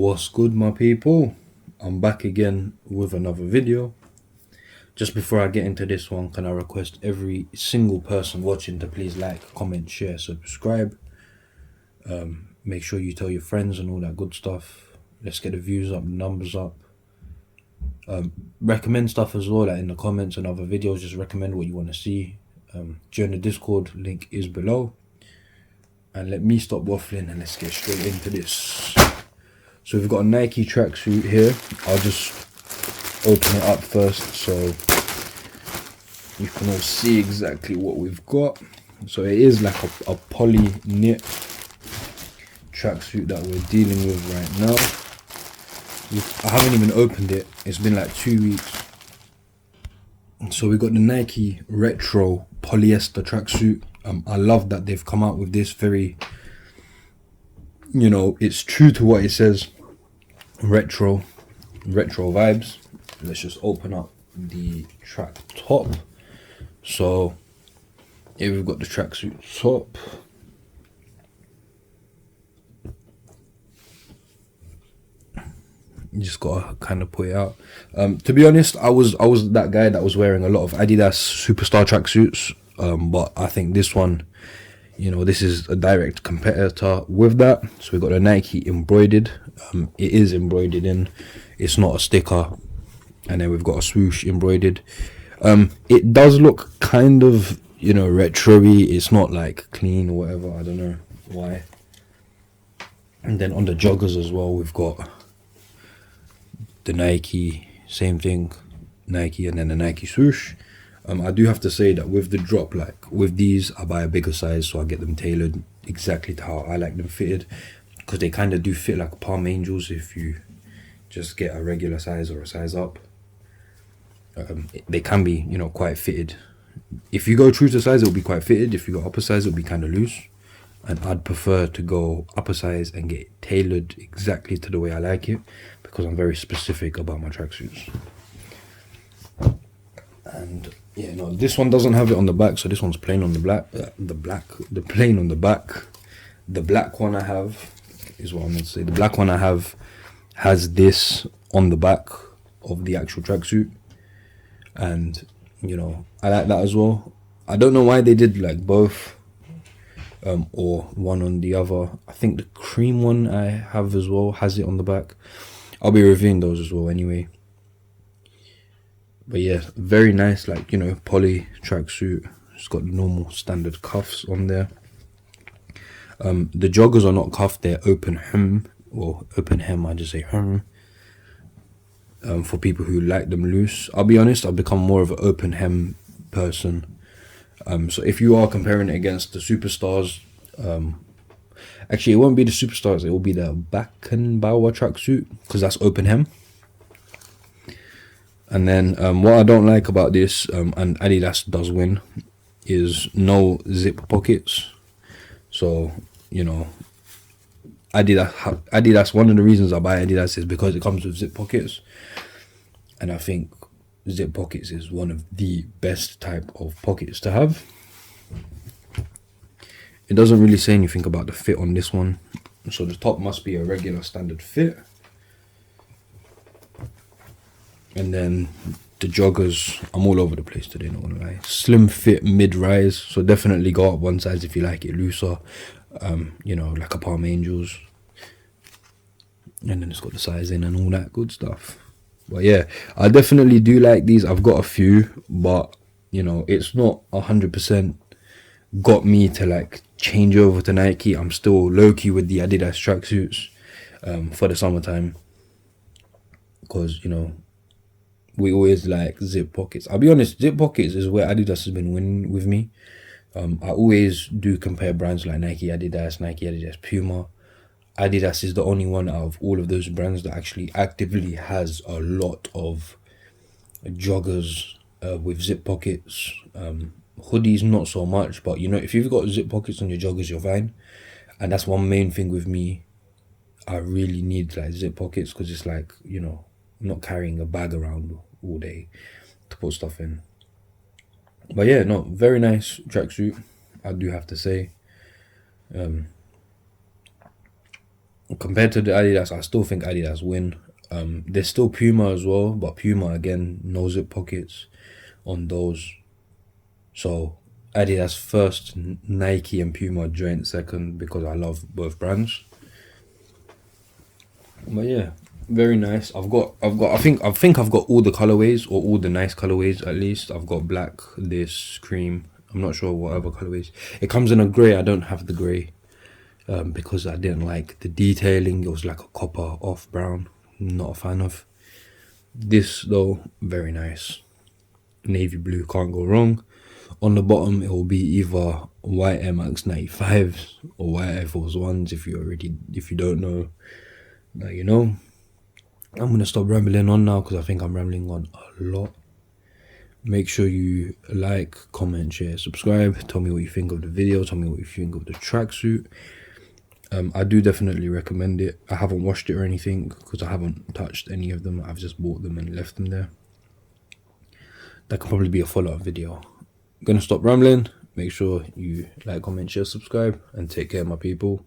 What's good, my people? I'm back again with another video. Just before I get into this one, can I request every single person watching to please like, comment, share, subscribe. Make sure you tell your friends and all that good stuff. Let's get the views up, the numbers up. Recommend stuff as well, like in the comments and other videos. Just recommend what you want to see. Join the Discord, link is below. And let me stop waffling and let's get straight into this. So we've got a Nike tracksuit here. I'll just open it up first so you can all see exactly what we've got. So it is like a poly knit tracksuit that we're dealing with right now. I haven't even opened it. It's been like 2 weeks. So we got the Nike Retro polyester tracksuit. I love that they've come out with this very, it's true to what it says. Retro vibes. Let's just open up the track top. So here we've got the tracksuit top. You just gotta kind of put it out. To be honest, I was that guy that was wearing a lot of Adidas Superstar tracksuits, but I think this one, this is a direct competitor with that. So we got the Nike embroidered. It is embroidered in. It's not a sticker. And then we've got a swoosh embroidered. It does look kind of, retro-y. It's not like clean or whatever. I don't know why. And then on the joggers as well, we've got the Nike, same thing, Nike, and then the Nike swoosh. I do have to say that with the drop, like with these, I buy a bigger size, so I get them tailored exactly to how I like them fitted, because they kind of do fit like Palm Angels if you just get a regular size or a size up. They can be, quite fitted. If you go true to size, it'll be quite fitted. If you go upper size, it'll be kind of loose. And I'd prefer to go upper size and get it tailored exactly to the way I like it, because I'm very specific about my tracksuits. And yeah, no, this one doesn't have it on the back, so this one's plain on the black. The plain on the back. The black one I have is what I'm gonna say. The black one I have has this on the back of the actual tracksuit, and I like that as well. I don't know why they did like both, or one on the other. I think the cream one I have as well has it on the back. I'll be reviewing those as well anyway. But yeah, very nice, like, poly tracksuit. It's got the normal standard cuffs on there. The joggers are not cuffed, they're open hem. Well, open hem, I just say hem. For people who like them loose. I'll be honest, I've become more of an open hem person. So if you are comparing it against the Superstars, actually it won't be the Superstars, it will be the Beckenbauer tracksuit, because that's open hem. And then what I don't like about this, and Adidas does win, is no zip pockets. So, Adidas, one of the reasons I buy Adidas is because it comes with zip pockets. And I think zip pockets is one of the best type of pockets to have. It doesn't really say anything about the fit on this one. So the top must be a regular standard fit. And then the joggers, I'm all over the place today, not gonna lie. Slim fit, mid-rise, so definitely go up one size if you like it looser. Like a Palm Angels. And then it's got the sizing and all that good stuff. But yeah, I definitely do like these. I've got a few, but it's not 100% got me to like change over to Nike. I'm still low-key with the Adidas tracksuits for the summertime, because we always like zip pockets. I'll be honest, zip pockets is where Adidas has been winning with me. I always do compare brands like Nike, Adidas, Puma. Adidas is the only one out of all of those brands that actually actively has a lot of joggers with zip pockets. Hoodies not so much, but if you've got zip pockets on your joggers, you're fine. And that's one main thing with me. I really need like zip pockets, because it's like, not carrying a bag around all day to put stuff in. But yeah, no, very nice tracksuit, I do have to say. Compared to the Adidas, I still think Adidas win. There's still Puma as well, but Puma again, no zip pockets on those. So Adidas first, Nike and Puma joint second, because I love both brands. But yeah, very nice. I think I've got all the colorways, or all the nice colorways at least. I've got black, this, cream. I'm not sure what other colorways. It comes in a grey. I don't have the grey, because I didn't like the detailing. It was like a copper off brown. Not a fan of. This though, very nice. Navy blue, can't go wrong. On the bottom, it will be either white Air Max 95s or white Air Force Ones. If you don't know, now you know. I'm gonna stop rambling on now, because I think I'm rambling on a lot. Make sure you like, comment, share, subscribe. Tell me what you think of the video. Tell me what you think of the tracksuit. I do definitely recommend it. I haven't washed it or anything, because I haven't touched any of them. I've just bought them and left them there. That could probably be a follow-up video. I'm gonna stop rambling. Make sure you like, comment, share, subscribe, and take care, my people.